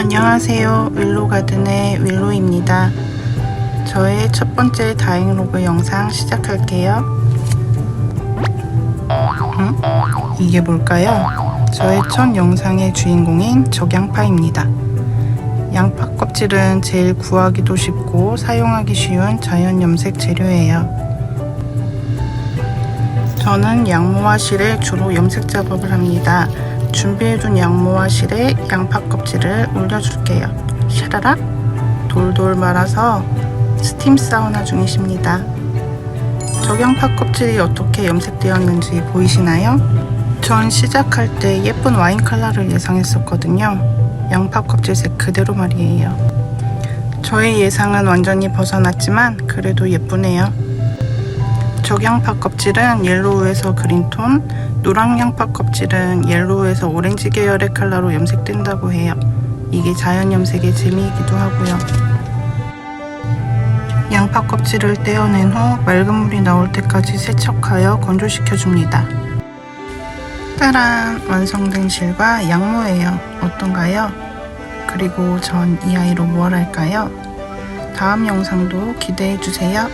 안녕하세요. 윌로가든의 윌로입니다. 저의 첫 번째 다잉로그 영상 시작할게요. 이게 뭘까요? 저의 첫 영상의 주인공인 적양파입니다. 양파 껍질은 제일 구하기도 쉽고 사용하기 쉬운 자연 염색 재료예요. 저는 양모와 실에 주로 염색 작업을 합니다. 준비해둔 양모와 실에 양파 껍질을 올려줄게요. 샤라락 돌돌 말아서 스팀 사우나 중이십니다. 적양파 껍질이 어떻게 염색되었는지 보이시나요? 전 시작할 때 예쁜 와인 컬러를 예상했었거든요. 양파 껍질색 그대로 말이에요. 저의 예상은 완전히 벗어났지만 그래도 예쁘네요. 적양파 껍질은 옐로우에서 그린톤, 노랑 양파 껍질은 옐로우에서 오렌지 계열의 컬러로 염색된다고 해요. 이게 자연 염색의 재미이기도 하고요. 양파 껍질을 떼어낸 후 맑은 물이 나올 때까지 세척하여 건조시켜줍니다. 따란! 완성된 실과 양모예요. 어떤가요? 그리고 전 이 아이로 뭘 할까요? 다음 영상도 기대해주세요.